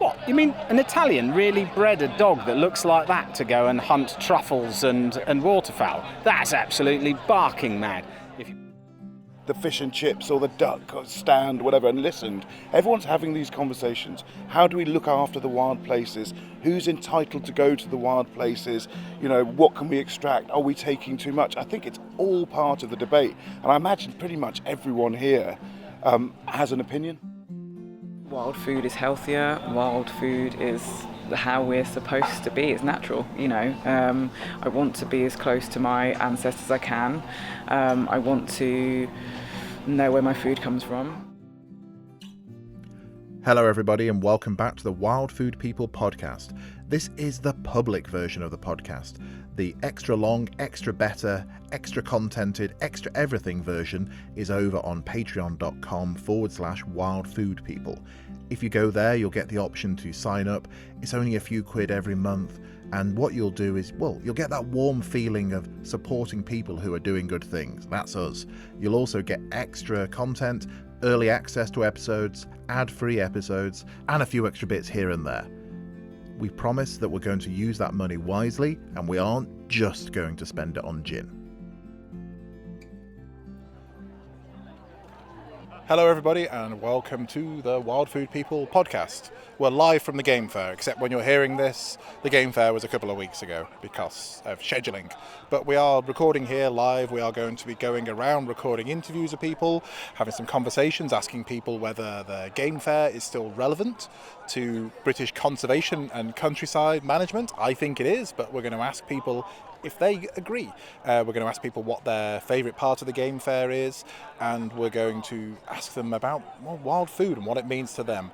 What? You mean an Italian really bred a dog that looks like that to go and hunt truffles and waterfowl? That's absolutely barking mad. The fish and chips or the duck stand, whatever, and listened. Everyone's having these conversations. How do we look after the wild places? Who's entitled to go to the wild places? You know, what can we extract? Are we taking too much? I think it's all part of the debate. And I imagine pretty much everyone here has an opinion. Wild food is healthier. Wild food is how we're supposed to be. It's natural, you know. I want to be as close to my ancestors as I can. I want to know where my food comes from. Hello everybody and welcome back to the Wild Food People podcast. This is the public version of the podcast. The extra long, extra better, extra contented, extra everything version is over on patreon.com/wildfoodpeople. If you go there, you'll get the option to sign up. It's only a few quid every month. And what you'll do is, well, you'll get that warm feeling of supporting people who are doing good things. That's us. You'll also get extra content, early access to episodes, ad-free episodes, and a few extra bits here and there. We promise that we're going to use that money wisely, and we aren't just going to spend it on gin. Hello everybody and welcome to the Wild Food People podcast. We're live from the game fair, except when you're hearing this, the game fair was a couple of weeks ago because of scheduling. But we are recording here live. We are going to be going around recording interviews of people, having some conversations, asking people whether the game fair is still relevant to British conservation and countryside management. I think it is, but we're going to ask people if they agree. We're going to ask people what their favourite part of the game fair is, and we're going to ask them about wild food and what it means to them.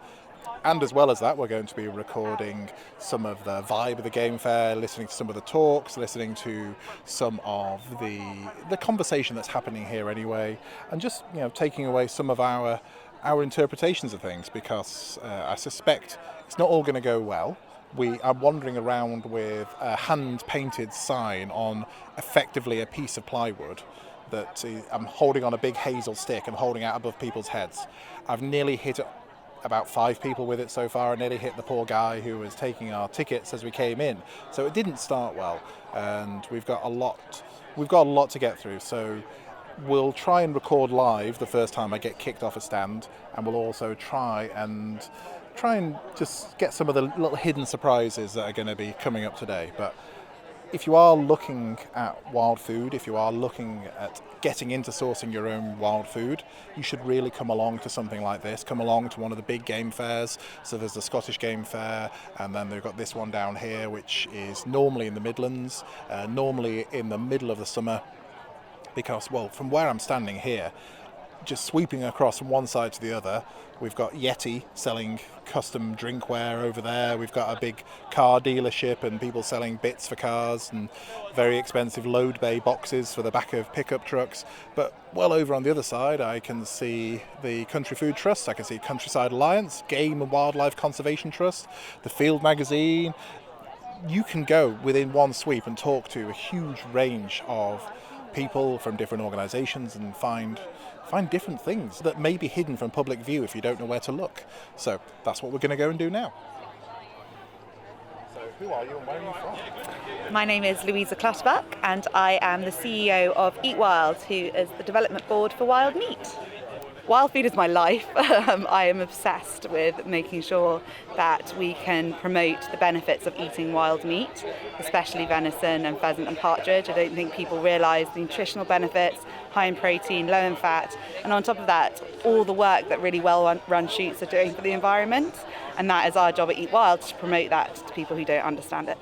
And as well as that, we're going to be recording some of the vibe of the game fair, listening to some of the talks, listening to some of the conversation that's happening here anyway, and just, you know, taking away some of our interpretations of things, because I suspect it's not all going to go well. We are wandering around with a hand-painted sign on effectively a piece of plywood that I'm holding on a big hazel stick and holding out above people's heads. I've nearly hit about 5 people with it so far. I nearly hit the poor guy who was taking our tickets as we came in. So it didn't start well, and we've got a lot to get through. So we'll try and record live the first time I get kicked off a stand, and we'll also try and just get some of the little hidden surprises that are going to be coming up today. But if you are looking at wild food, if you are looking at getting into sourcing your own wild food, you should really come along to something like this. Come along to one of the big game fairs. So there's the Scottish Game Fair, and then they've got this one down here, which is normally in the Midlands, normally in the middle of the summer, because, well, from where I'm standing here, just sweeping across from one side to the other, we've got Yeti selling custom drinkware over there. We've got a big car dealership and people selling bits for cars and very expensive load bay boxes for the back of pickup trucks. But well over on the other side, I can see the Country Food Trust, I can see Countryside Alliance, Game and Wildlife Conservation Trust, the Field magazine. You can go within one sweep and talk to a huge range of people from different organisations and find different things that may be hidden from public view if you don't know where to look. So that's what we're going to go and do now. So who are you and where are you from? My name is Louisa Clutterbuck and I am the CEO of Eat Wild, who is the development board for wild meat. Wild food is my life. I am obsessed with making sure that we can promote the benefits of eating wild meat, especially venison and pheasant and partridge. I don't think people realise the nutritional benefits, high in protein, low in fat, and on top of that, all the work that really well-run shoots are doing for the environment. And that is our job at Eat Wild, to promote that to people who don't understand it.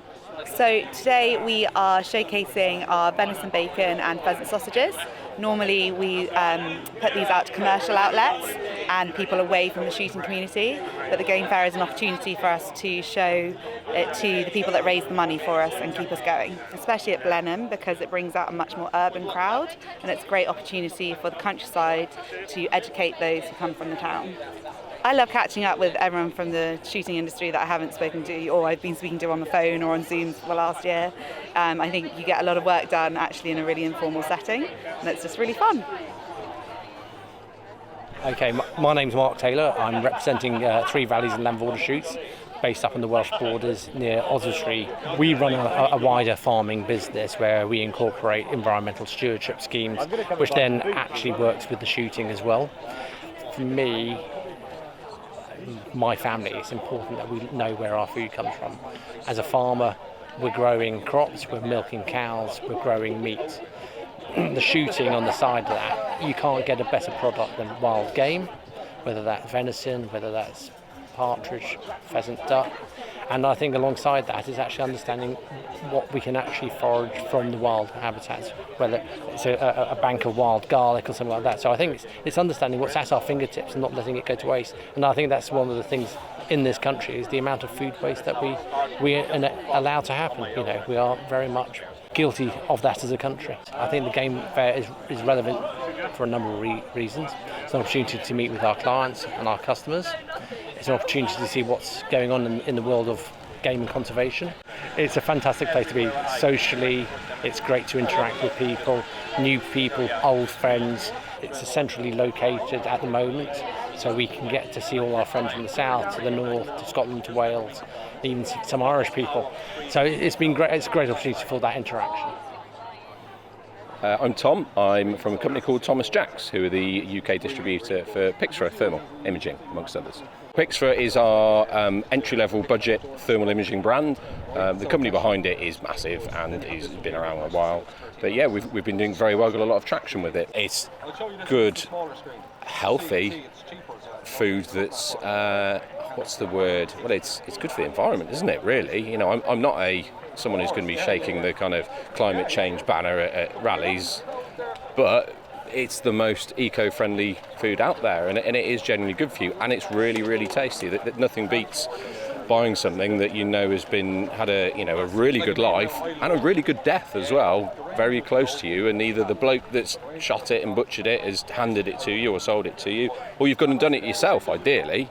So today we are showcasing our venison bacon and pheasant sausages. Normally we put these out to commercial outlets and people away from the shooting community, but the game fair is an opportunity for us to show it to the people that raise the money for us and keep us going, especially at Blenheim, because it brings out a much more urban crowd, and it's a great opportunity for the countryside to educate those who come from the town. I love catching up with everyone from the shooting industry that I haven't spoken to, or I've been speaking to on the phone or on Zoom for the last year. I think you get a lot of work done actually in a really informal setting, and it's just really fun. Okay, my name's Mark Taylor. I'm representing Three Valleys and Landborder Shoots, based up on the Welsh borders near Oswestry. We run a wider farming business where we incorporate environmental stewardship schemes, which then actually works with the shooting as well. For me, my family, it's important that we know where our food comes from. As a farmer, we're growing crops, we're milking cows, we're growing meat. The shooting on the side of that, you can't get a better product than wild game, whether that's venison, whether that's partridge, pheasant, duck. And I think alongside that is actually understanding what we can actually forage from the wild habitats, whether it's a bank of wild garlic or something like that. So I think it's understanding what's at our fingertips and not letting it go to waste. And I think that's one of the things in this country is the amount of food waste that we allow to happen. You know, we are very much guilty of that as a country. I think the game fair is relevant for a number of reasons. It's an opportunity to meet with our clients and our customers. It's an opportunity to see what's going on in the world of game and conservation. It's a fantastic place to be socially. It's great to interact with people, new people, old friends. It's centrally located at the moment, so we can get to see all our friends from the south to the north, to Scotland, to Wales, even some Irish people. So it's been great. It's a great opportunity for that interaction. I'm Tom. I'm from a company called Thomas Jacks, who are the UK distributor for Pixra thermal imaging, amongst others. Pixra is our entry-level budget thermal imaging brand. The company behind it is massive and has been around a while. But yeah, we've been doing very well, got a lot of traction with it. It's good, healthy food that's, what's the word? Well, it's good for the environment, isn't it, really? You know, I'm not someone who's going to be shaking the kind of climate change banner at rallies, but it's the most eco-friendly food out there, and it is genuinely good for you, and it's really, really tasty. That nothing beats buying something that you know has had a really good life and a really good death as well, very close to you, and either the bloke that's shot it and butchered it has handed it to you or sold it to you, or you've gone and done it yourself, ideally.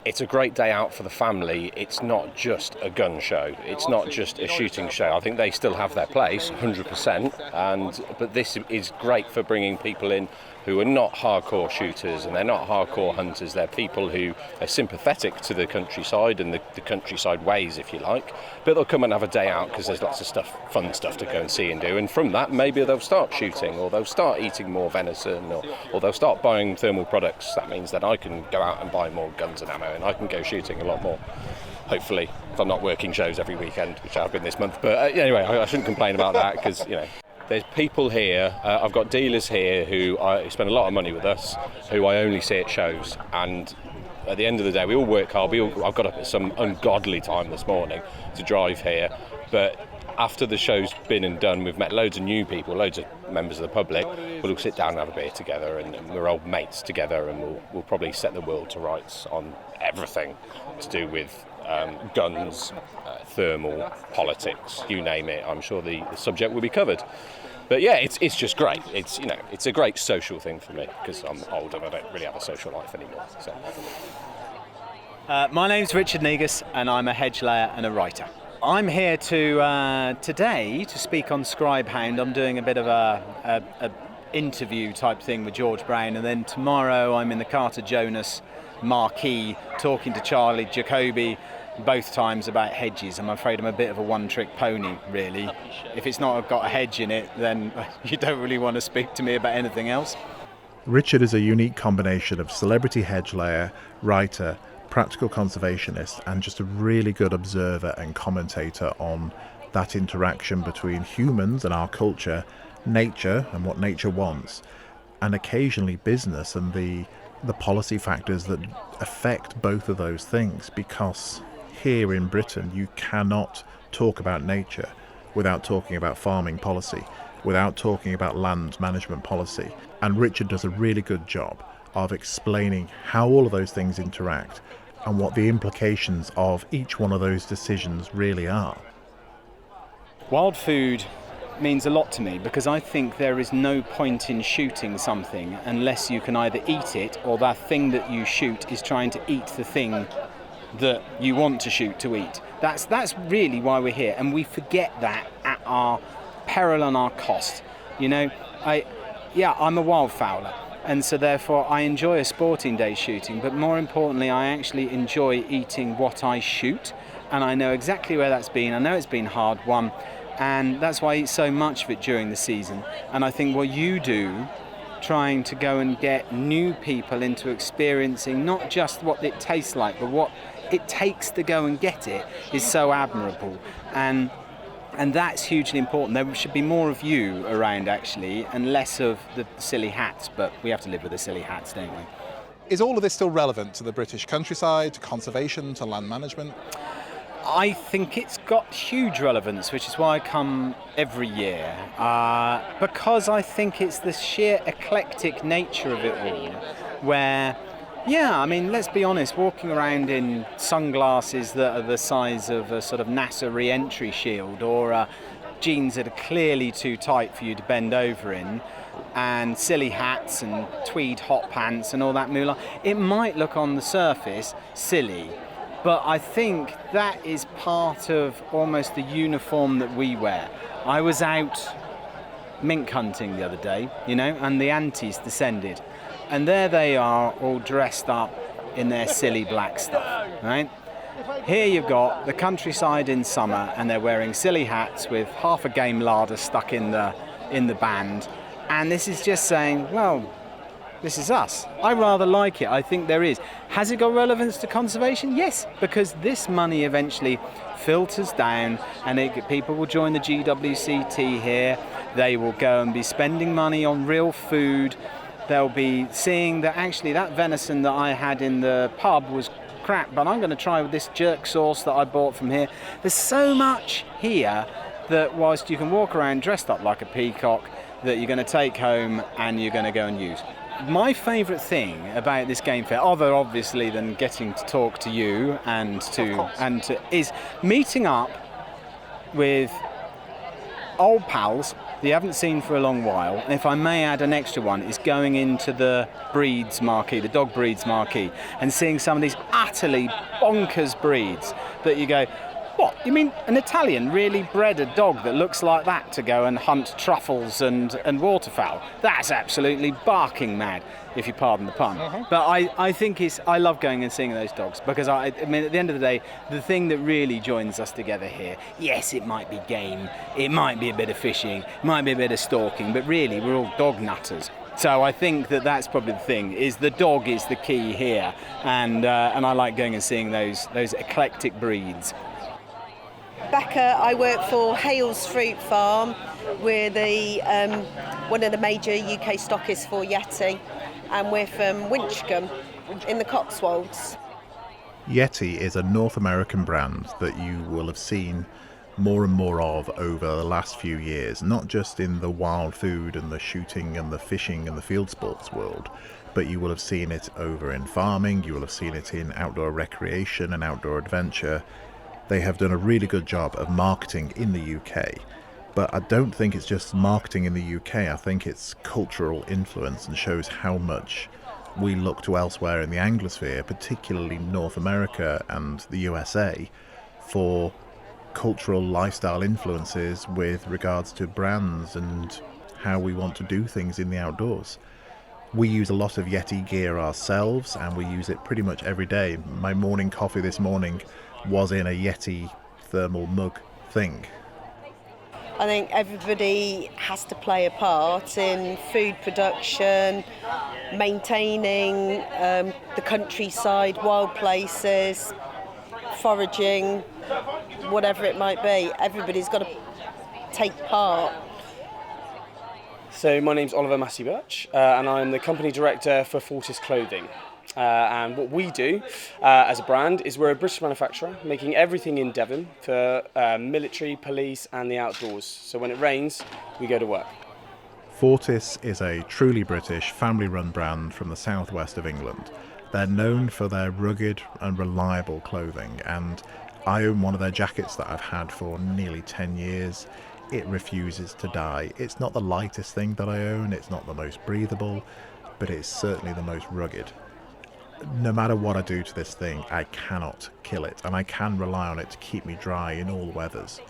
It's a great day out for the family. It's not just a gun show. It's not just a shooting show. I think they still have their place, 100%. But this is great for bringing people in who are not hardcore shooters and they're not hardcore hunters. They're people who are sympathetic to the countryside and the countryside ways, if you like. But they'll come and have a day out because there's lots of fun stuff to go and see and do. And from that, maybe they'll start shooting, or they'll start eating more venison, or they'll start buying thermal products. That means that I can go out and buy more guns and ammo, and I can go shooting a lot more. Hopefully, if I'm not working shows every weekend, which I've been this month. But anyway, I shouldn't complain about that because, you know, there's people here, I've got dealers here who spend a lot of money with us, who I only see at shows, and at the end of the day we all work hard. I've got up at some ungodly time this morning to drive here, but after the show's been and done, we've met loads of new people, loads of members of the public. We'll all sit down and have a beer together, and we're old mates together, and we'll probably set the world to rights on everything to do with guns, thermal, politics, you name it. I'm sure the subject will be covered. But yeah, it's just great. It's a great social thing for me because I'm old and I don't really have a social life anymore. So. My name's Richard Negus and I'm a hedge layer and a writer. I'm here today to speak on Scribe Hound. I'm doing a bit of a interview type thing with George Brown, and then tomorrow I'm in the Carter Jonas marquee talking to Charlie Jacobi both times about hedges. I'm afraid I'm a bit of a one-trick pony, really. If it's not got a hedge in it, then you don't really want to speak to me about anything else. Richard is a unique combination of celebrity hedge layer, writer, practical conservationist, and just a really good observer and commentator on that interaction between humans and our culture, nature and what nature wants, and occasionally business and the policy factors that affect both of those things, because here in Britain you cannot talk about nature without talking about farming policy, without talking about land management policy. And Richard does a really good job of explaining how all of those things interact and what the implications of each one of those decisions really are. Wild food means a lot to me because I think there is no point in shooting something unless you can either eat it or that thing that you shoot is trying to eat the thing that you want to shoot to eat. That's really why we're here, and we forget that at our peril and our cost. You know, I'm a wildfowler. And so therefore I enjoy a sporting day shooting, but more importantly I actually enjoy eating what I shoot, and I know exactly where that's been. I know it's been hard won, and that's why I eat so much of it during the season. And I think what you do, trying to go and get new people into experiencing not just what it tastes like, but what it takes to go and get it, is so admirable. And that's hugely important. There should be more of you around, actually, and less of the silly hats, but we have to live with the silly hats, don't we? Is all of this still relevant to the British countryside, to conservation, to land management? I think it's got huge relevance, which is why I come every year, because I think it's the sheer eclectic nature of it all, where, yeah, I mean, let's be honest, walking around in sunglasses that are the size of a sort of NASA re-entry shield, or jeans that are clearly too tight for you to bend over in, and silly hats and tweed hot pants and all that moolah, it might look on the surface silly. But I think that is part of almost the uniform that we wear. I was out mink hunting the other day, and the aunties descended. And there they are, all dressed up in their silly black stuff, right? Here you've got the countryside in summer, and they're wearing silly hats with half a game larder stuck in the band. And this is just saying, well, this is us. I rather like it. I think there is. Has it got relevance to conservation? Yes, because this money eventually filters down, and people will join the GWCT here. They will go and be spending money on real food. They'll be seeing that actually that venison that I had in the pub was crap, but I'm going to try with this jerk sauce that I bought from here. There's so much here that whilst you can walk around dressed up like a peacock, that you're going to take home and you're going to go and use. My favourite thing about this game fair, other obviously than getting to talk to you and to is meeting up with old pals that you haven't seen for a long while. And if I may add an extra one, is going into the breeds marquee, the dog breeds marquee, and seeing some of these utterly bonkers breeds that you go, what, you mean an Italian really bred a dog that looks like that to go and hunt truffles and waterfowl? That's absolutely barking mad, if you pardon the pun. But I think I love going and seeing those dogs, because I mean, at the end of the day, the thing that really joins us together here, yes, it might be game, it might be a bit of fishing, it might be a bit of stalking, but really we're all dog nutters. So I think that's probably the thing, is the dog is the key here, and I like going and seeing those eclectic breeds. Becca, I work for Hales Fruit Farm. We're one of the major UK stockists for Yeti, and we're from Winchcombe in the Cotswolds. Yeti is a North American brand that you will have seen more and more of over the last few years, not just in the wild food and the shooting and the fishing and the field sports world, but you will have seen it over in farming, you will have seen it in outdoor recreation and outdoor adventure. They have done a really good job of marketing in the UK, but I don't think it's just marketing in the UK. I think it's cultural influence, and shows how much we look to elsewhere in the Anglosphere, particularly North America and the USA, for cultural lifestyle influences with regards to brands and how we want to do things in the outdoors. We use a lot of Yeti gear ourselves, and we use it pretty much every day. My morning coffee this morning was in a Yeti thermal mug thing. I think everybody has to play a part in food production, maintaining the countryside, wild places, foraging, whatever it might be. Everybody's got to take part. So my name's Oliver Massey-Birch, and I'm the company director for Fortis Clothing. And what we do as a brand is we're a British manufacturer, making everything in Devon for military, police and the outdoors. So when it rains, we go to work. Fortis is a truly British family-run brand from the southwest of England. They're known for their rugged and reliable clothing, and I own one of their jackets that I've had for nearly 10 years. It refuses to die. It's not the lightest thing that I own, it's not the most breathable, but it's certainly the most rugged. No matter what I do to this thing, I cannot kill it, and I can rely on it to keep me dry in all weathers.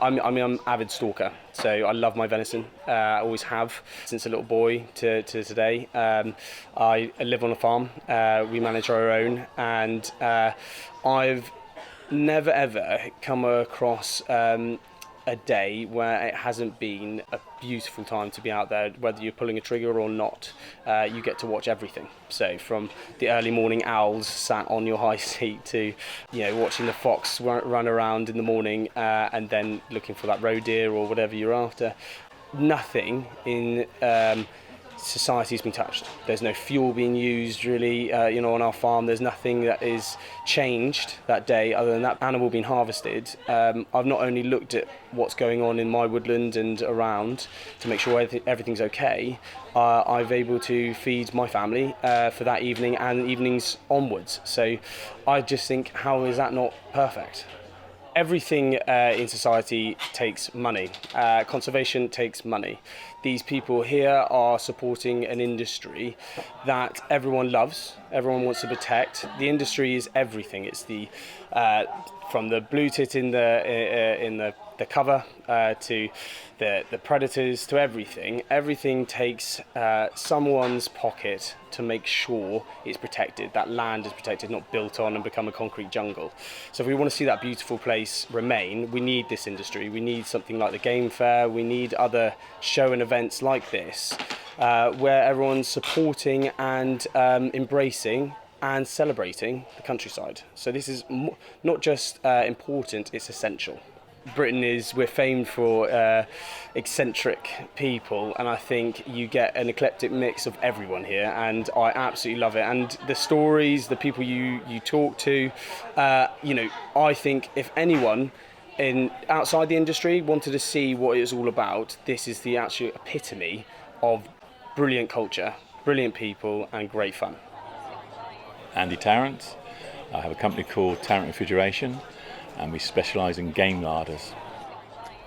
I'm an avid stalker, so I love my venison. I always have since a little boy to today. I live on a farm. We manage our own, and I've never ever come across a day where it hasn't been a beautiful time to be out there, whether you're pulling a trigger or not. You get to watch everything. So from the early morning owls sat on your high seat to, watching the fox run around in the morning, and then looking for that roe deer or whatever you're after. Nothing in society's been touched. There's no fuel being used really, on our farm. There's nothing that is changed that day other than that animal being harvested. I've not only looked at what's going on in my woodland and around to make sure everything's okay, I've able to feed my family for that evening and evenings onwards. So I just think, how is that not perfect? Everything in society takes money. Conservation takes money. These people here are supporting an industry that everyone loves, everyone wants to protect. The industry is everything. It's the from the blue tit in the cover to the predators to everything. Everything takes someone's pocket to make sure it's protected. That land is protected, not built on and become a concrete jungle. So if we want to see that beautiful place remain, we need this industry. We need something like the Game Fair. We need other show and events like this where everyone's supporting and embracing and celebrating the countryside. So this is not just important, it's essential. Britain we're famed for eccentric people, and I think you get an eclectic mix of everyone here, and I absolutely love it. And the stories, the people you talk to, I think if anyone outside the industry wanted to see what it's all about, this is the actual epitome of brilliant culture, brilliant people, and great fun. Andy Tarrant. I have a company called Tarrant Refrigeration, and we specialise in game larders.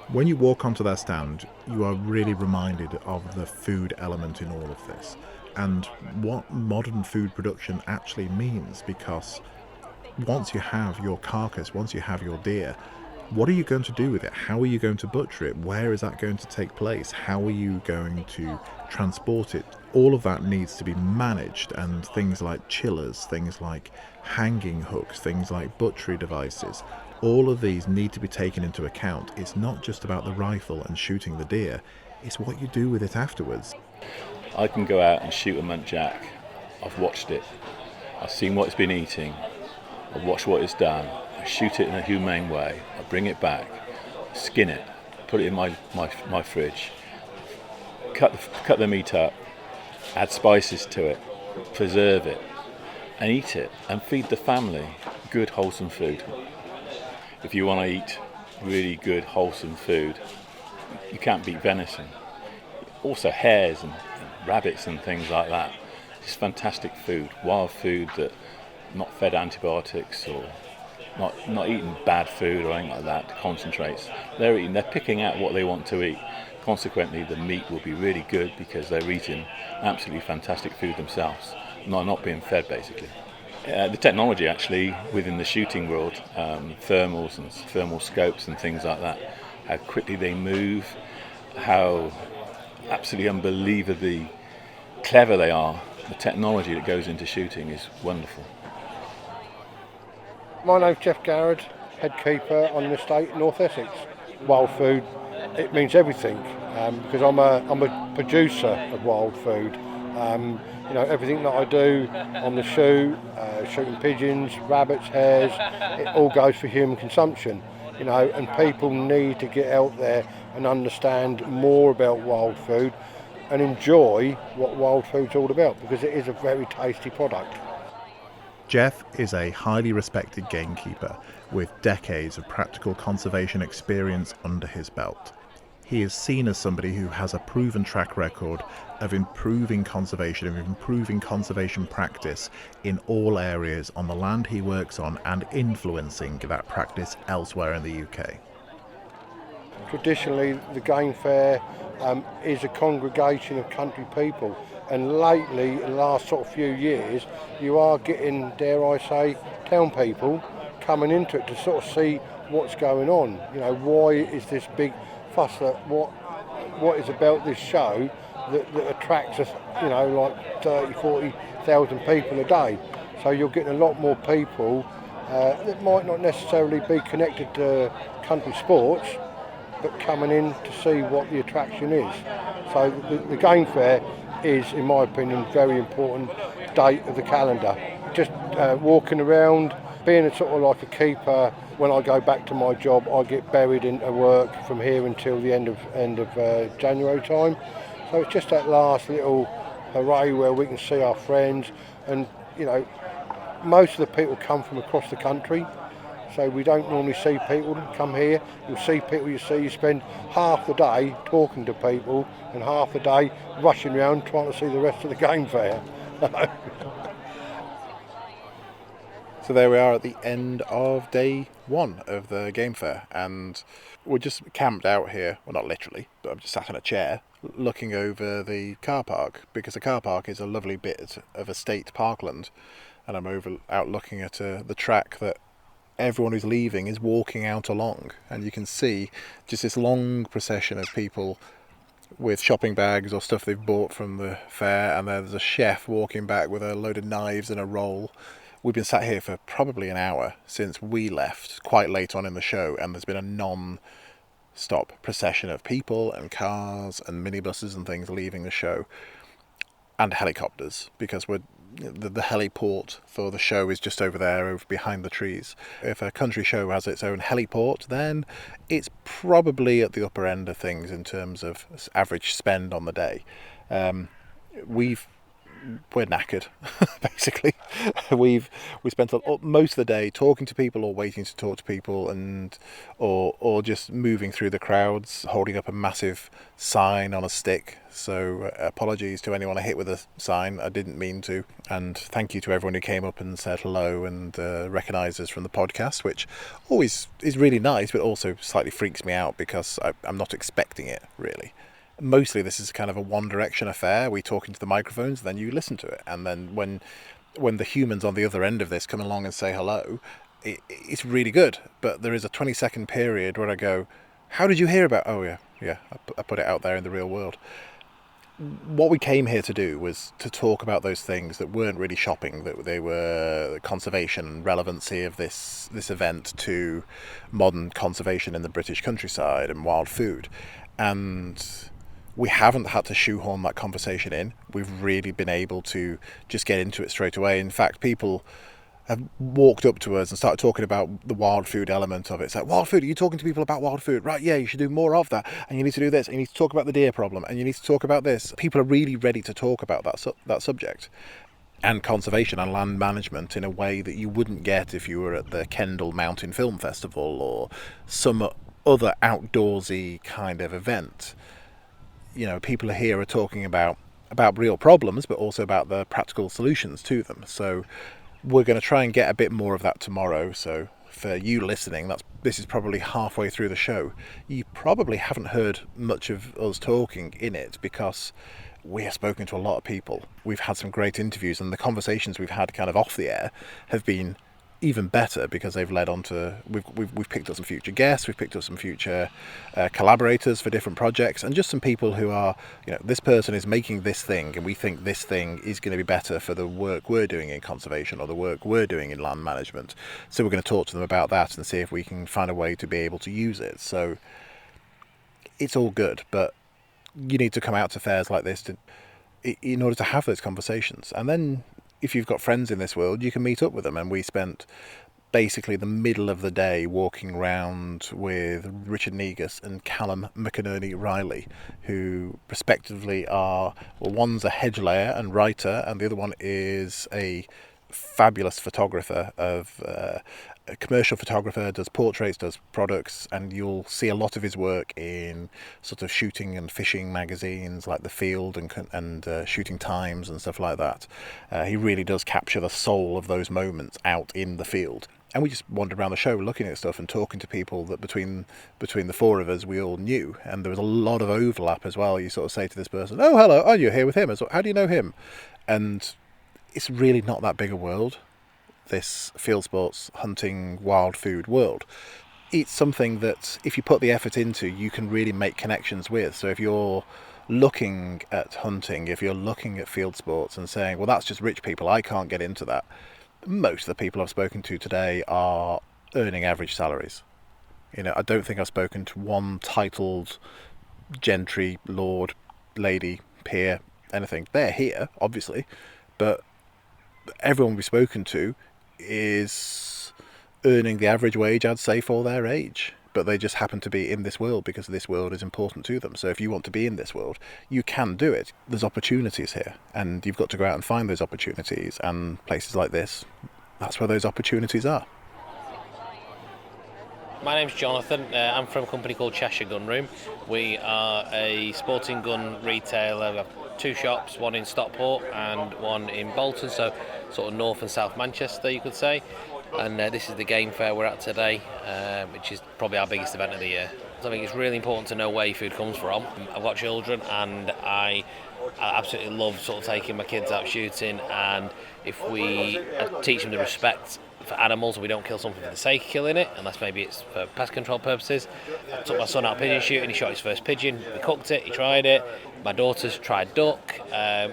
When you walk onto their stand, you are really reminded of the food element in all of this and what modern food production actually means, because once you have your carcass, once you have your deer, what are you going to do with it? How are you going to butcher it? Where is that going to take place? How are you going to transport it? All of that needs to be managed, and things like chillers, things like hanging hooks, things like butchery devices, all of these need to be taken into account. It's not just about the rifle and shooting the deer, it's what you do with it afterwards. I can go out and shoot a muntjac. I've watched it. I've seen what it's been eating. I've watched what it's done. I shoot it in a humane way. I bring it back, skin it, put it in my fridge, cut the meat up, add spices to it, preserve it, and eat it, and feed the family good, wholesome food. If you want to eat really good, wholesome food, you can't beat venison. Also hares and rabbits and things like that. It's fantastic food, wild food that not fed antibiotics or not eating bad food or anything like that, concentrates. They're picking out what they want to eat. Consequently, the meat will be really good because they're eating absolutely fantastic food themselves, not being fed basically. The technology actually within the shooting world, thermals and thermal scopes and things like that, how quickly they move, how absolutely unbelievably clever they are. The technology that goes into shooting is wonderful. My name's Jeff Garrard, head keeper on an estate in North Essex. Wild food, it means everything, because I'm a producer of wild food. Everything that I do on the shoot, shooting pigeons, rabbits, hares, it all goes for human consumption. And people need to get out there and understand more about wild food and enjoy what wild food's all about, because it is a very tasty product. Jeff is a highly respected gamekeeper with decades of practical conservation experience under his belt. He is seen as somebody who has a proven track record of improving conservation practice in all areas on the land he works on and influencing that practice elsewhere in the UK. Traditionally, the Game Fair is a congregation of country people, and lately, in the last sort of few years, you are getting, dare I say, town people coming into it to sort of see what's going on. You know, why is this big fuss? What is about this show that attracts us, you know, like 30, 40,000 people a day? So you're getting a lot more people that might not necessarily be connected to country sports, but coming in to see what the attraction is. So the game fair is, in my opinion, a very important date of the calendar. Just walking around, being a sort of like a keeper. When I go back to my job, I get buried into work from here until the end of January time. So it's just that last little hooray where we can see our friends, and you know, most of the people come from across the country. So we don't normally see people come here. You'll see people you spend half the day talking to people and half the day rushing around trying to see the rest of the game fair. So there we are at the end of day 1 of the game fair, and we're just camped out here, well not literally, but I'm just sat in a chair looking over the car park, because the car park is a lovely bit of estate parkland, and I'm out looking at the track that everyone who's leaving is walking out along, and you can see just this long procession of people with shopping bags or stuff they've bought from the fair, and there's a chef walking back with a load of knives and a roll. We've been sat here for probably an hour since we left quite late on in the show, and there's been a non-stop procession of people and cars and minibuses and things leaving the show, and helicopters, because the heliport for the show is just over there, over behind the trees. If a country show has its own heliport, then it's probably at the upper end of things in terms of average spend on the day. We're knackered, basically. We spent most of the day talking to people or waiting to talk to people, and or just moving through the crowds, holding up a massive sign on a stick. So apologies to anyone I hit with a sign, I didn't mean to. And thank you to everyone who came up and said hello and recognised us from the podcast, which always is really nice, but also slightly freaks me out because I'm not expecting it, really. Mostly this is kind of a one direction affair. We talk into the microphones, then you listen to it, and then when the humans on the other end of this come along and say hello, it's really good. But there is a 20-second period where I go, how did you hear about? Oh yeah, I put it out there in the real world. What we came here to do was to talk about those things that weren't really shopping, that they were conservation and relevancy of this event to modern conservation in the British countryside and wild food. And we haven't had to shoehorn that conversation in. We've really been able to just get into it straight away. In fact, people have walked up to us and started talking about the wild food element of it. It's like, wild food, are you talking to people about wild food? Right, yeah, you should do more of that. And you need to do this, and you need to talk about the deer problem, and you need to talk about this. People are really ready to talk about that subject and conservation and land management in a way that you wouldn't get if you were at the Kendal Mountain Film Festival or some other outdoorsy kind of event. You know, people here are talking about real problems, but also about the practical solutions to them. So we're going to try and get a bit more of that tomorrow. So for you listening, this is probably halfway through the show. You probably haven't heard much of us talking in it because we have spoken to a lot of people. We've had some great interviews, and the conversations we've had kind of off the air have been even better because they've led on to we've picked up some future guests, we've picked up some future collaborators for different projects, and just some people who are, you know, this person is making this thing and we think this thing is going to be better for the work we're doing in conservation or the work we're doing in land management. So we're going to talk to them about that and see if we can find a way to be able to use it. So it's all good, but you need to come out to fairs like this in order to have those conversations. And then if you've got friends in this world, you can meet up with them. And we spent basically the middle of the day walking around with Richard Negus and Callum McInerney Riley, who respectively are, well, one's a hedge layer and writer, and the other one is a fabulous photographer a commercial photographer, does portraits, does products, and you'll see a lot of his work in sort of shooting and fishing magazines like The Field and Shooting Times and stuff like that. He really does capture the soul of those moments out in the field. And we just wandered around the show looking at stuff and talking to people that between the four of us we all knew, and there was a lot of overlap as well. You sort of say to this person, oh hello, oh you're here with him, how do you know him? And it's really not that big a world, this field sports hunting wild food world. eat something that if you put the effort into, you can really make connections with. So if you're looking at hunting, if you're looking at field sports and saying, well, that's just rich people, I can't get into that, most of the people I've spoken to today are earning average salaries. You know, I don't think I've spoken to one titled gentry, lord, lady, peer, anything. They're here, obviously, but everyone we've spoken to is earning the average wage, I'd say, for their age. But they just happen to be in this world because this world is important to them. So if you want to be in this world, you can do it. There's opportunities here, and you've got to go out and find those opportunities. And places like this, that's where those opportunities are. My name's Jonathan. I'm from a company called Cheshire Gun Room. We are a sporting gun retailer. We have 2 shops, one in Stockport and one in Bolton, so sort of north and south Manchester, you could say. And this is the game fair we're at today, which is probably our biggest event of the year. So I think it's really important to know where your food comes from. I've got children, and I absolutely love sort of taking my kids out shooting, and if we teach them the respect for animals and we don't kill something for the sake of killing it, unless maybe it's for pest control purposes. I took my son out pigeon shooting, he shot his first pigeon, we cooked it, he tried it. My daughter's tried duck,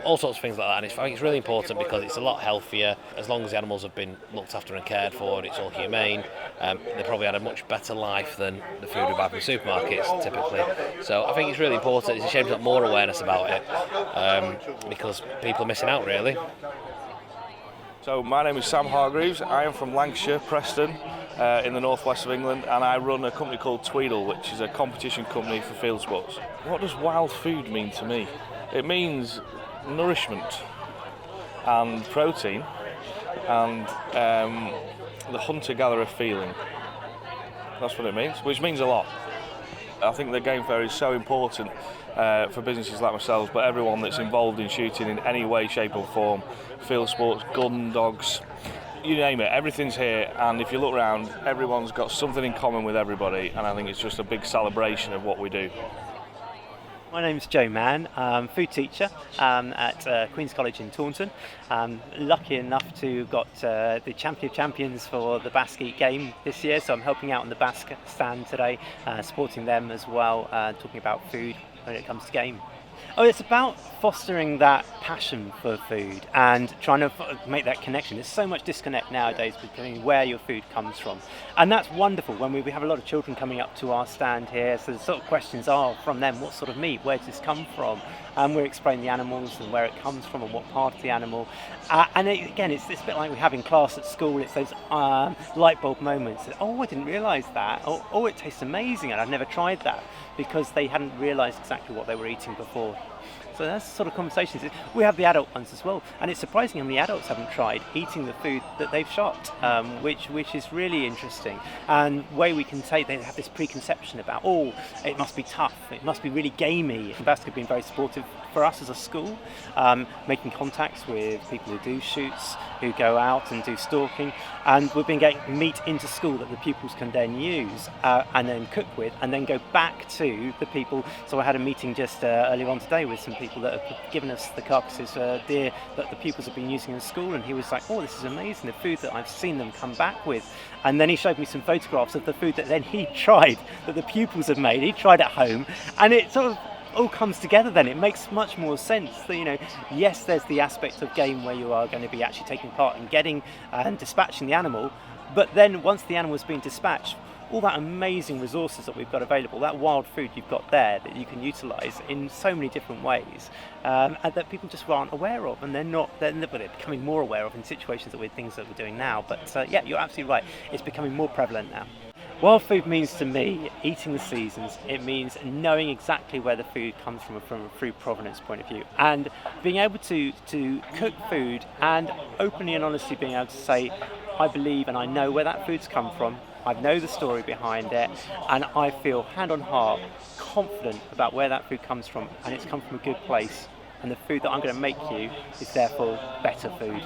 all sorts of things like that, and I think it's really important because it's a lot healthier. As long as the animals have been looked after and cared for and it's all humane, they probably had a much better life than the food we buy from supermarkets typically. So I think it's really important. It's a shame there's not more awareness about it, because people are missing out really. So my name is Sam Hargreaves. I am from Lancashire, Preston, in the northwest of England, and I run a company called Tweedle, which is a competition company for field sports. What does wild food mean to me? It means nourishment and protein and the hunter-gatherer feeling. That's what it means, which means a lot. I think the game fair is so important for businesses like myself, but everyone that's involved in shooting in any way, shape or form, field sports, gun, dogs, you name it, everything's here, and if you look around, everyone's got something in common with everybody, and I think it's just a big celebration of what we do. My name's Joe Mann, I'm a food teacher at Queen's College in Taunton. Lucky enough to have got the Champion of Champions for the Basque Eat game this year, so I'm helping out on the Basque stand today, supporting them as well, talking about food when it comes to game. Oh, it's about fostering that passion for food and trying to make that connection. There's so much disconnect nowadays between where your food comes from. And that's wonderful when we have a lot of children coming up to our stand here. So the sort of questions are from them, what sort of meat, where does this come from? And we're explaining the animals and where it comes from and what part of the animal. And again, it's a bit like we have in class at school. It's those light bulb moments. That, oh, I didn't realise that. Oh, it tastes amazing and I've never tried that, because they hadn't realised exactly what they were eating before. So that's the sort of conversations. We have the adult ones as well, and it's surprising how many adults haven't tried eating the food that they've shot, which is really interesting. And the way we can say they have this preconception about, oh, it must be tough, it must be really gamey. Basque have been very supportive for us as a school, making contacts with people who do shoots, who go out and do stalking, and we've been getting meat into school that the pupils can then use and then cook with, and then go back to the people. So I had a meeting just earlier on today with some people that have given us the carcasses deer that the pupils have been using in school, and he was like, oh, this is amazing, the food that I've seen them come back with. And then he showed me some photographs of the food that then he tried, that the pupils have made, he tried at home, and it sort of all comes together then. It makes much more sense that, you know, yes, there's the aspect of game where you are going to be actually taking part in getting and dispatching the animal, but then once the animal's been dispatched, all that amazing resources that we've got available, that wild food you've got there that you can utilise in so many different ways, and that people just aren't aware of, and they're becoming more aware of in situations with things that we're doing now. But yeah, you're absolutely right, it's becoming more prevalent now. Wild food means to me eating the seasons. It means knowing exactly where the food comes from a food provenance point of view, and being able to cook food and openly and honestly being able to say, I believe and I know where that food's come from, I know the story behind it, and I feel hand on heart confident about where that food comes from, and it's come from a good place, and the food that I'm going to make you is therefore better food.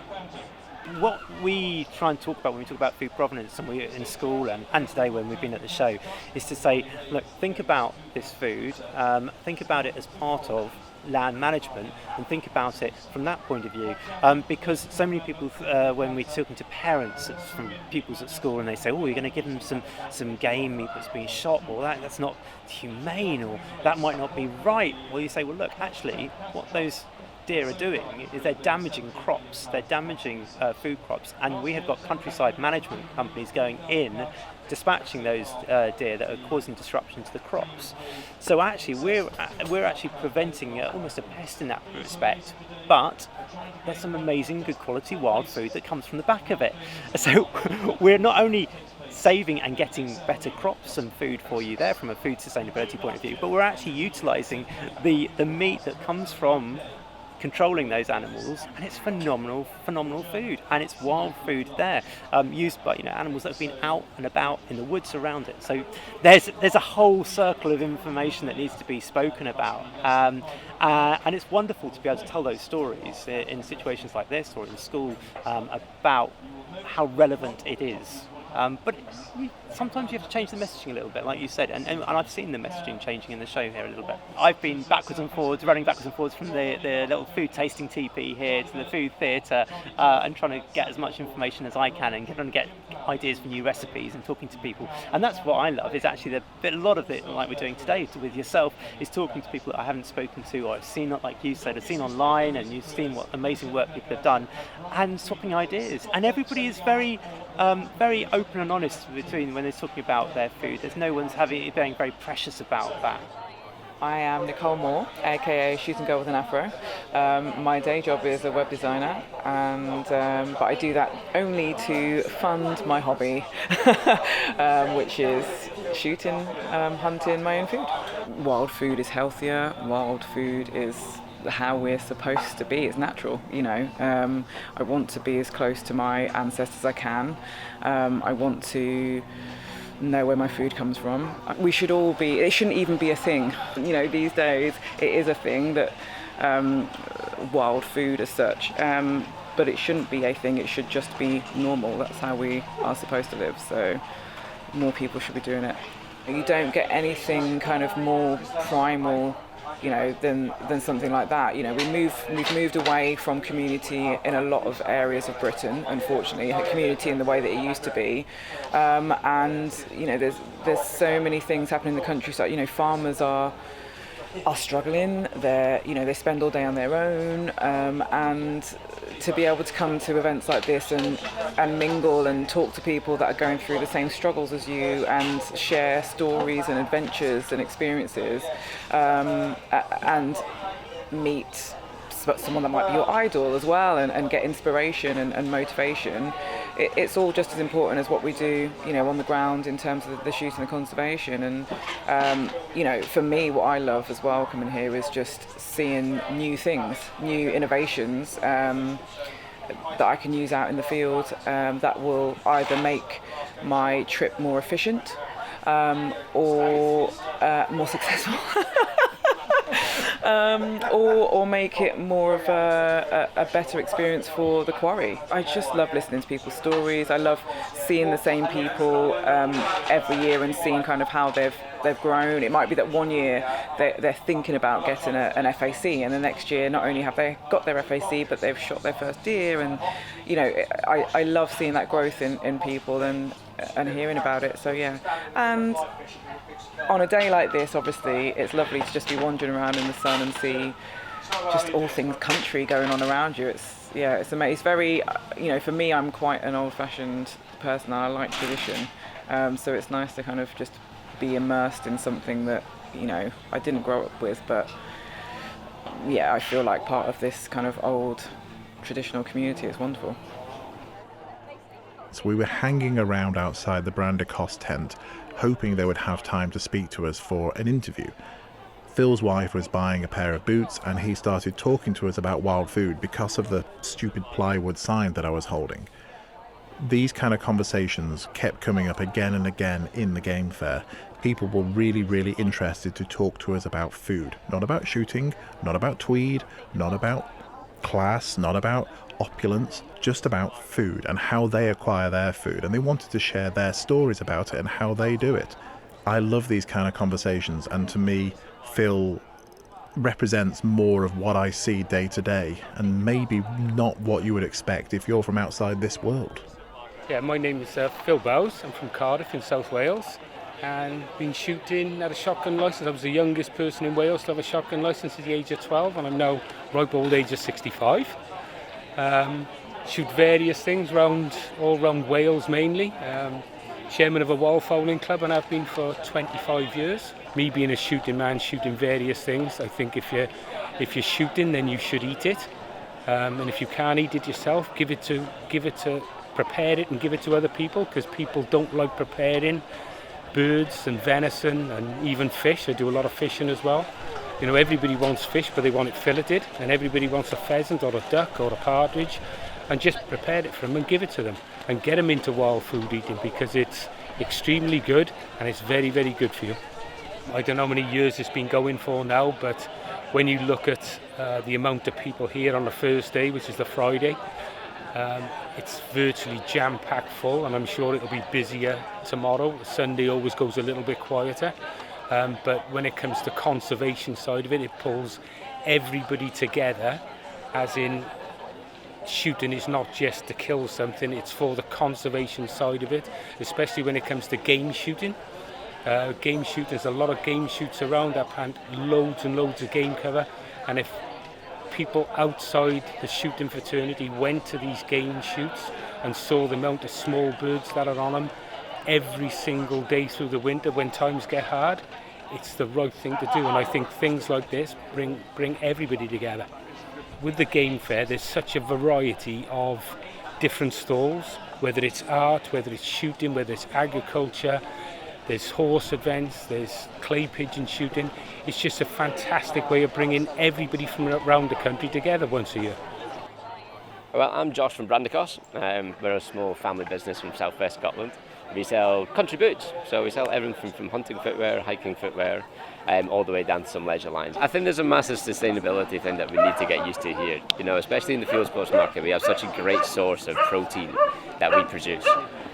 What we try and talk about when we talk about food provenance, and we're in school and today when we've been at the show, is to say, look, think about this food, think about it as part of land management and think about it from that point of view. Because so many people, when we're talking to parents from pupils at school, and they say, "Oh, you're going to give them some game meat that's been shot, or that's not humane, or that might not be right." Well, you say, "Well, look, actually, what those deer are doing is they're damaging crops, they're damaging food crops, and we have got countryside management companies going in, dispatching those deer that are causing disruption to the crops. So actually we're actually preventing almost a pest in that respect, but there's some amazing good quality wild food that comes from the back of it. So we're not only saving and getting better crops and food for you there from a food sustainability point of view, but we're actually utilising the meat that comes from controlling those animals, and it's phenomenal food, and it's wild food there, used by animals that have been out and about in the woods around it. So there's a whole circle of information that needs to be spoken about, and it's wonderful to be able to tell those stories in situations like this or in school about how relevant it is. But sometimes you have to change the messaging a little bit, like you said, and I've seen the messaging changing in the show here a little bit. I've been running backwards and forwards from the little food tasting teepee here to the food theatre, and trying to get as much information as I can and trying to get ideas for new recipes and talking to people. And that's what I love, is actually a lot of it, like we're doing today with yourself, is talking to people that I haven't spoken to, or I've seen, like you said, I've seen online, and you've seen what amazing work people have done, and swapping ideas. And everybody is very open and honest between when they're talking about their food. There's no one's being very precious about that. I am Nicole Moore, aka Shoot and Go with an Afro. My day job is a web designer, and but I do that only to fund my hobby, which is shooting, hunting my own food. Wild food is healthier. Wild food is how we're supposed to be. It's natural, I want to be as close to my ancestors as I can. I want to know where my food comes from. We should all be, it shouldn't even be a thing. These days it is a thing, that wild food as such, but it shouldn't be a thing. It should just be normal. That's how we are supposed to live. So more people should be doing it. You don't get anything kind of more primal than something like that. We've moved away from community in a lot of areas of Britain, unfortunately, community in the way that it used to be, and there's so many things happening in the countryside. Farmers are struggling. They spend all day on their own, and to be able to come to events like this and mingle and talk to people that are going through the same struggles as you, and share stories and adventures and experiences, and meet someone that might be your idol as well, and get inspiration and motivation. It's all just as important as what we do, on the ground in terms of the shooting and the conservation. And for me, what I love as well coming here is just seeing new things, new innovations that I can use out in the field, that will either make my trip more efficient or more successful. Or make it more of a better experience for the quarry. I just love listening to people's stories. I love seeing the same people every year and seeing kind of how they've grown. It might be that one year they're thinking about getting an FAC, and the next year not only have they got their FAC, but they've shot their first deer. And I love seeing that growth in people and hearing about it. So yeah. And on a day like this, obviously, it's lovely to just be wandering around in the sun and see just all things country going on around you. It's amazing. It's very, for me, I'm quite an old-fashioned person, and I like tradition. So it's nice to kind of just be immersed in something that, I didn't grow up with, but yeah, I feel like part of this kind of old traditional community. It's wonderful. So we were hanging around outside the Brand Cost tent, hoping they would have time to speak to us for an interview. Phil's wife was buying a pair of boots, and he started talking to us about wild food because of the stupid plywood sign that I was holding. These kind of conversations kept coming up again and again in the game fair. People were really, really interested to talk to us about food. Not about shooting, not about tweed, not about class, not about opulence, just about food and how they acquire their food, and they wanted to share their stories about it and how they do it. I love these kind of conversations, and to me, Phil represents more of what I see day to day, and maybe not what you would expect if you're from outside this world. Yeah, my name is Phil Bowes. I'm from Cardiff in South Wales, and been shooting at a shotgun licence. I was the youngest person in Wales to have a shotgun licence at the age of 12, and I'm now ripe old age of 65. Shoot various things all around Wales mainly. Chairman of a wildfowling club, and I've been for 25 years. Me being a shooting man, shooting various things. I think if you're shooting, then you should eat it. And if you can't eat it yourself, prepare it and give it to other people, because people don't like preparing birds and venison and even fish. I do a lot of fishing as well. You know, everybody wants fish, but they want it filleted, and everybody wants a pheasant or a duck or a partridge, and just prepare it for them and give it to them and get them into wild food eating, because it's extremely good and it's very, very good for you. I don't know how many years it's been going for now, but when you look at the amount of people here on the first day, which is the Friday, it's virtually jam-packed full, and I'm sure it'll be busier tomorrow. Sunday always goes a little bit quieter, but when it comes to conservation side of it, it pulls everybody together, as in shooting is not just to kill something, it's for the conservation side of it, especially when it comes to game shooting. There's a lot of game shoots around. I plant loads and loads of game cover, and if people outside the shooting fraternity went to these game shoots and saw the amount of small birds that are on them every single day through the winter when times get hard, it's the right thing to do. And I think things like this bring everybody together. With the game fair, there's such a variety of different stalls, whether it's art, whether it's shooting, whether it's agriculture. There's horse events, there's clay pigeon shooting. It's just a fantastic way of bringing everybody from around the country together once a year. Well, I'm Josh from Brandicos. We're a small family business from southwest Scotland. We sell country boots, so we sell everything from hunting footwear, hiking footwear, all the way down to some leisure lines. I think there's a massive sustainability thing that we need to get used to here. You know, especially in the field sports market, we have such a great source of protein that we produce.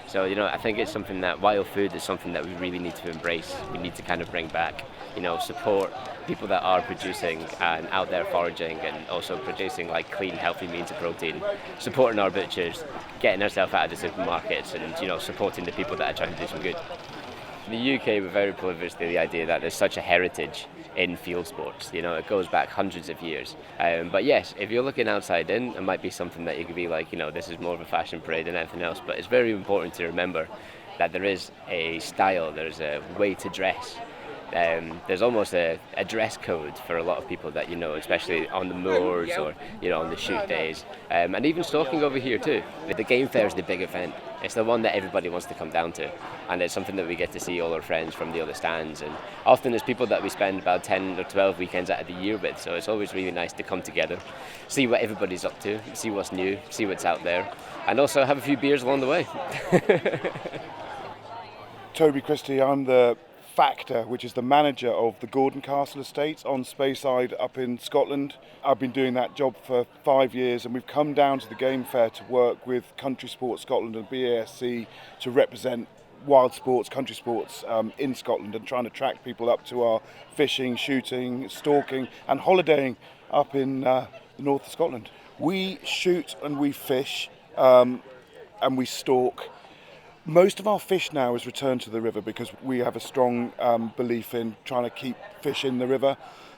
So, you know, I think it's something that wild food is something that we really need to embrace. We need to kind of bring back, you know, support people that are producing and out there foraging and also producing like clean, healthy means of protein, supporting our butchers, getting ourselves out of the supermarkets and, you know, supporting the people that are trying to do some good. In the UK, we're very privileged to the idea that there's such a heritage in field sports. You know, it goes back hundreds of years. But yes, if you're looking outside in, it might be something that you could be like, you know, this is more of a fashion parade than anything else. But it's very important to remember that there is a style, there's a way to dress. There's almost a dress code for a lot of people that, you know, especially on the moors or, you know, on the shoot days. And even stalking over here too. The game fair is the big event. It's the one that everybody wants to come down to. And it's something that we get to see all our friends from the other stands. And often there's people that we spend about 10 or 12 weekends out of the year with. So it's always really nice to come together, see what everybody's up to, see what's new, see what's out there, and also have a few beers along the way. Toby Christie, I'm the Factor, which is the manager of the Gordon Castle Estate on Speyside up in Scotland. I've been doing that job for 5 years, and we've come down to the Game Fair to work with Country Sports Scotland and BASC to represent wild sports, country sports in Scotland, and trying to attract people up to our fishing, shooting, stalking and holidaying up in the north of Scotland. We shoot and we fish and we stalk. Most of our fish now is returned to the river because we have a strong belief in trying to keep fish in the river.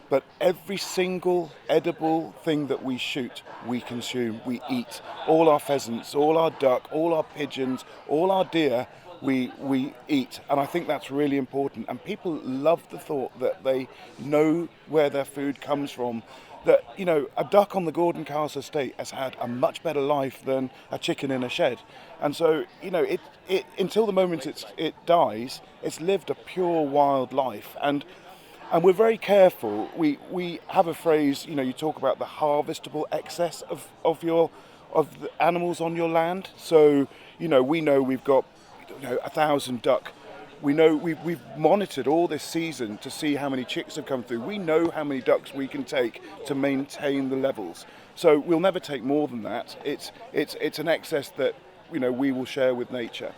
But every single edible thing that we shoot, we consume, we eat. All our pheasants, all our duck, all our pigeons, all our deer, we eat. And I think that's really important. And people love the thought that they know where their food comes from. That, you know, a duck on the Gordon Castle Estate has had a much better life than a chicken in a shed. And so, you know, it until the moment it dies, it's lived a pure wild life. And we're very careful. We have a phrase, you know, you talk about the harvestable excess of the animals on your land. So, you know, we know we've got, you know, 1,000 duck. We know we've monitored all this season to see how many chicks have come through. We know how many ducks we can take to maintain the levels. So we'll never take more than that. It's an excess that, you know, we will share with nature.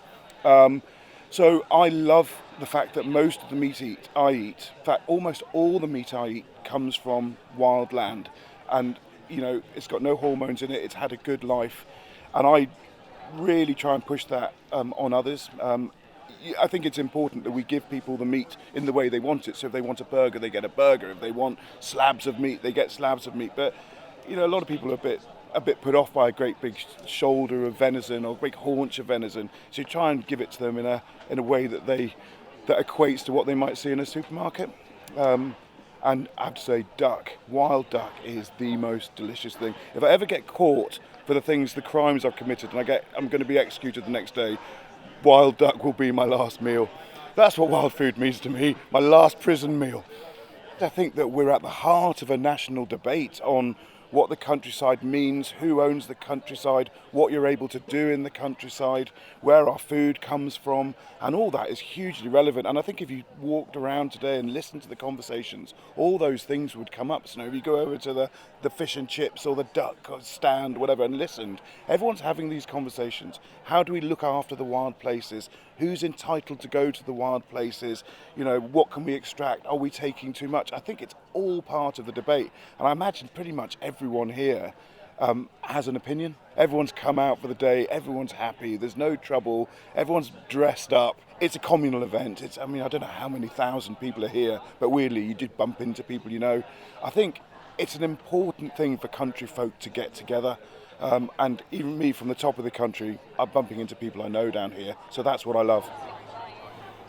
So I love the fact that most of the meat I eat, in fact almost all the meat I eat comes from wild land, and it's got no hormones in it, it's had a good life, and I really try and push that on others. I think it's important that we give people the meat in the way they want it. So if they want a burger, they get a burger. If they want slabs of meat, they get slabs of meat. But a lot of people are a bit put off by a great big shoulder of venison or a big haunch of venison. So you try and give it to them in a way that equates to what they might see in a supermarket. And I have to say, wild duck is the most delicious thing. If I ever get caught for the crimes I've committed, and I'm going to be executed the next day, wild duck will be my last meal. That's what wild food means to me, my last prison meal. I think that we're at the heart of a national debate on what the countryside means, who owns the countryside, what you're able to do in the countryside, where our food comes from, and all that is hugely relevant. And I think if you walked around today and listened to the conversations, all those things would come up. So if you go over to the fish and chips or the duck stand, whatever, and listened, everyone's having these conversations. How do we look after the wild places? Who's entitled to go to the wild places? What can we extract? Are we taking too much? I think it's all part of the debate. And I imagine pretty much everyone here has an opinion. Everyone's come out for the day. Everyone's happy. There's no trouble. Everyone's dressed up. It's a communal event. I don't know how many thousand people are here, but weirdly, you did bump into people, I think it's an important thing for country folk to get together. And even me from the top of the country, I'm bumping into people I know down here. So that's what I love.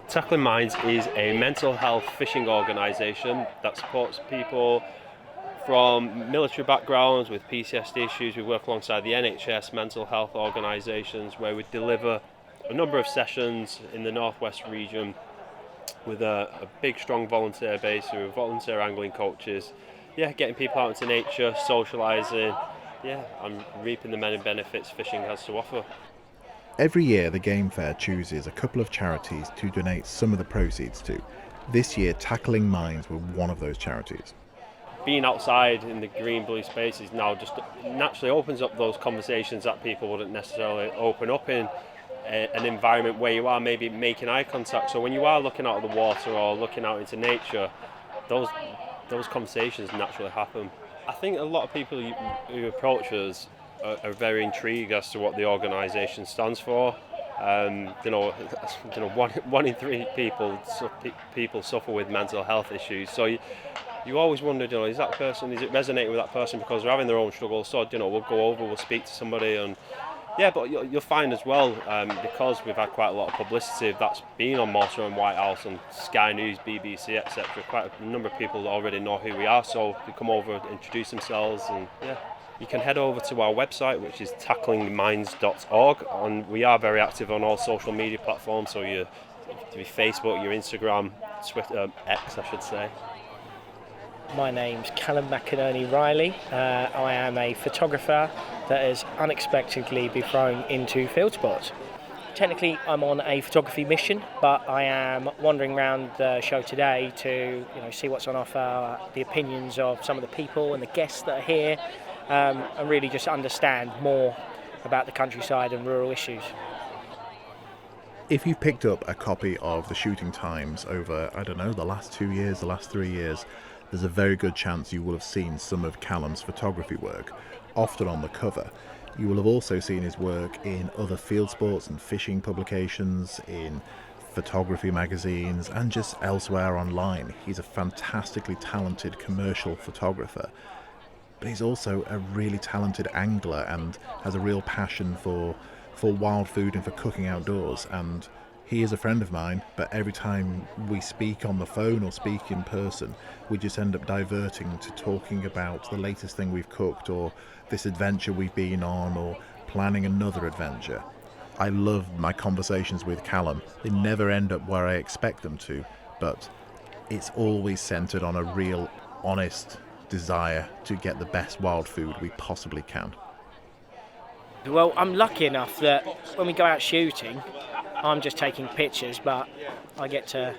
Tackling Minds is a mental health fishing organisation that supports people from military backgrounds with PTSD issues. We work alongside the NHS mental health organisations where we deliver a number of sessions in the northwest region with a big strong volunteer base with volunteer angling coaches, getting people out into nature, socialising, and reaping the many benefits fishing has to offer. Every year the Game Fair chooses a couple of charities to donate some of the proceeds to. This year Tackling Minds were one of those charities. Being outside in the green blue spaces now just naturally opens up those conversations that people wouldn't necessarily open up in an environment where you are maybe making eye contact. So when you are looking out of the water or looking out into nature, those conversations naturally happen. I think a lot of people who approach us are very intrigued as to what the organisation stands for. One in three people suffer with mental health issues. So you always wonder, is that person, is it resonating with that person because they're having their own struggles? So we'll go over, we'll speak to somebody, and but you'll find as well, because we've had quite a lot of publicity that's been on Motor and White House and Sky News, BBC, etc. Quite a number of people already know who we are, so they come over, introduce themselves, and you can head over to our website, which is tacklingminds.org, and we are very active on all social media platforms, so your Facebook, your Instagram, Twitter, X I should say. My name's Callum McInerney Riley. I am a photographer that has unexpectedly been thrown into field sports. Technically I'm on a photography mission, but I am wandering around the show today to see what's on offer, the opinions of some of the people and the guests that are here, and really just understand more about the countryside and rural issues. If you've picked up a copy of the Shooting Times over, the last 2 years, the last 3 years, there's a very good chance you will have seen some of Callum's photography work, often on the cover. You will have also seen his work in other field sports and fishing publications, in photography magazines, and just elsewhere online. He's a fantastically talented commercial photographer, but he's also a really talented angler and has a real passion for wild food and for cooking outdoors. And he is a friend of mine, but every time we speak on the phone or speak in person, we just end up diverting to talking about the latest thing we've cooked, or this adventure we've been on, or planning another adventure. I love my conversations with Callum. They never end up where I expect them to, but it's always centred on a real, honest desire to get the best wild food we possibly can. Well, I'm lucky enough that when we go out shooting, I'm just taking pictures, but I get to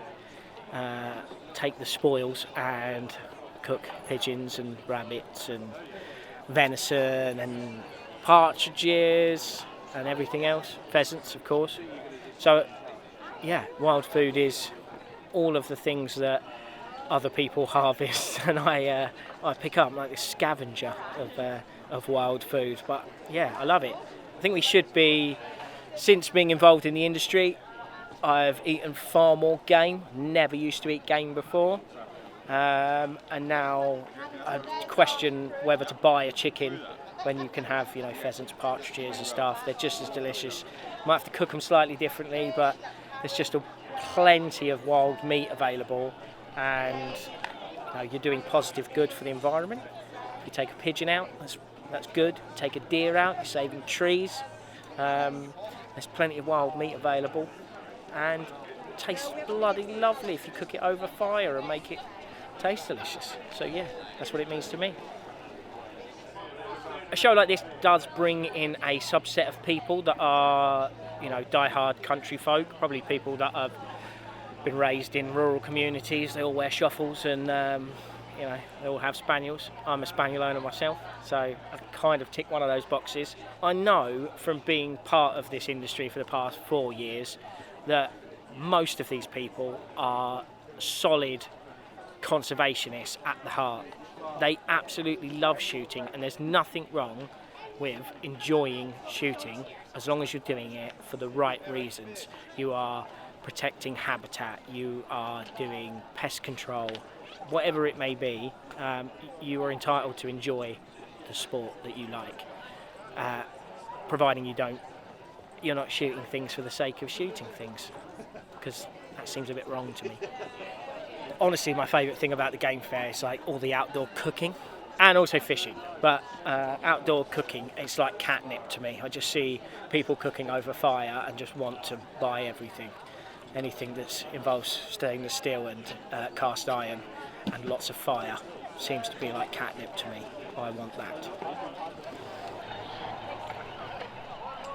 take the spoils and cook pigeons and rabbits and venison and partridges and everything else, pheasants of course. So yeah, wild food is all of the things that other people harvest, and I pick up like this scavenger of wild food. But yeah, I love it. I think we should be, since being involved in the industry, I've eaten far more game. Never used to eat game before, and now I question whether to buy a chicken when you can have, pheasants, partridges and stuff. They're just as delicious. Might have to cook them slightly differently, but there's just plenty of wild meat available, and you're doing positive good for the environment. You take a pigeon out, that's good. You take a deer out, you're saving trees. There's plenty of wild meat available, and it tastes bloody lovely if you cook it over fire and make it taste delicious. So yeah, that's what it means to me. A show like this does bring in a subset of people that are, die-hard country folk, probably people that have been raised in rural communities. They all wear shuffles and, they all have spaniels. I'm a spaniel owner myself, so I've kind of ticked one of those boxes. I know from being part of this industry for the past 4 years that most of these people are solid conservationists at the heart. They absolutely love shooting, and there's nothing wrong with enjoying shooting as long as you're doing it for the right reasons. You are protecting habitat, you are doing pest control, whatever it may be. You are entitled to enjoy the sport that you like, providing you're not shooting things for the sake of shooting things, because that seems a bit wrong to me. Honestly, my favourite thing about the game fair is like all the outdoor cooking and also fishing. But outdoor cooking, it's like catnip to me. I just see people cooking over fire and just want to buy everything. Anything that involves stainless steel and cast iron and lots of fire seems to be like catnip to me. I want that.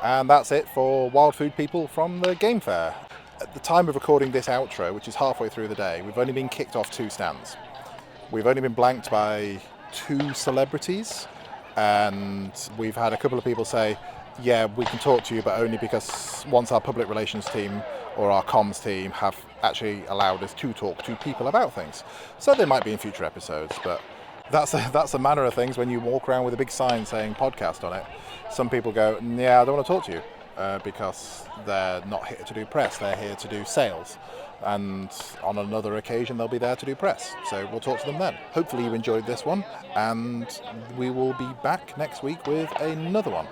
And that's it for Wild Food People from the Game Fair. At the time of recording this outro, which is halfway through the day, we've only been kicked off 2 stands. We've only been blanked by 2 celebrities, and we've had a couple of people say, yeah, we can talk to you, but only because once our public relations team or our comms team have actually allowed us to talk to people about things. So they might be in future episodes, but that's a manner of things when you walk around with a big sign saying podcast on it. Some people go, yeah, I don't want to talk to you. Because they're not here to do press, they're here to do sales, and on another occasion they'll be there to do press, so we'll talk to them then. Hopefully you enjoyed this one, and we will be back next week with another one.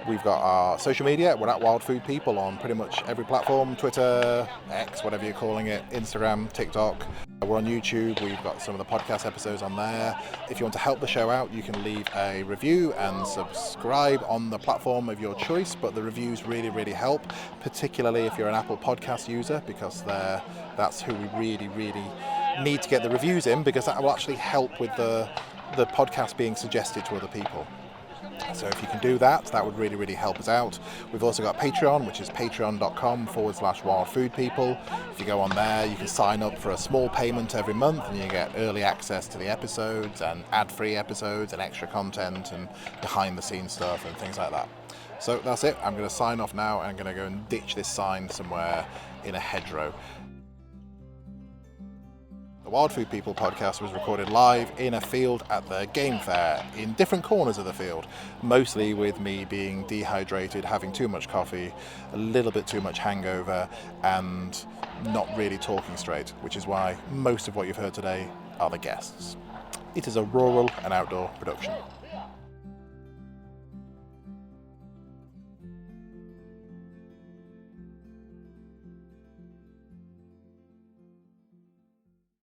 We've got our social media, we're at Wild Food People on pretty much every platform, Twitter, X, whatever you're calling it, Instagram, TikTok. We're on YouTube, we've got some of the podcast episodes on there. If you want to help the show out, you can leave a review and subscribe on the platform of your choice, but the reviews really, really help, particularly if you're an Apple Podcast user, because that's who we really, really need to get the reviews in, because that will actually help with the podcast being suggested to other people. So if you can do that, that would really, really help us out. We've also got Patreon, which is patreon.com/wildfoodpeople. If you go on there, you can sign up for a small payment every month, and you get early access to the episodes and ad-free episodes and extra content and behind-the-scenes stuff and things like that. So that's it. I'm going to sign off now, and I'm going to go and ditch this sign somewhere in a hedgerow. The Wild Food People podcast was recorded live in a field at the Game Fair, in different corners of the field, mostly with me being dehydrated, having too much coffee, a little bit too much hangover, and not really talking straight, which is why most of what you've heard today are the guests. It is a rural and outdoor production.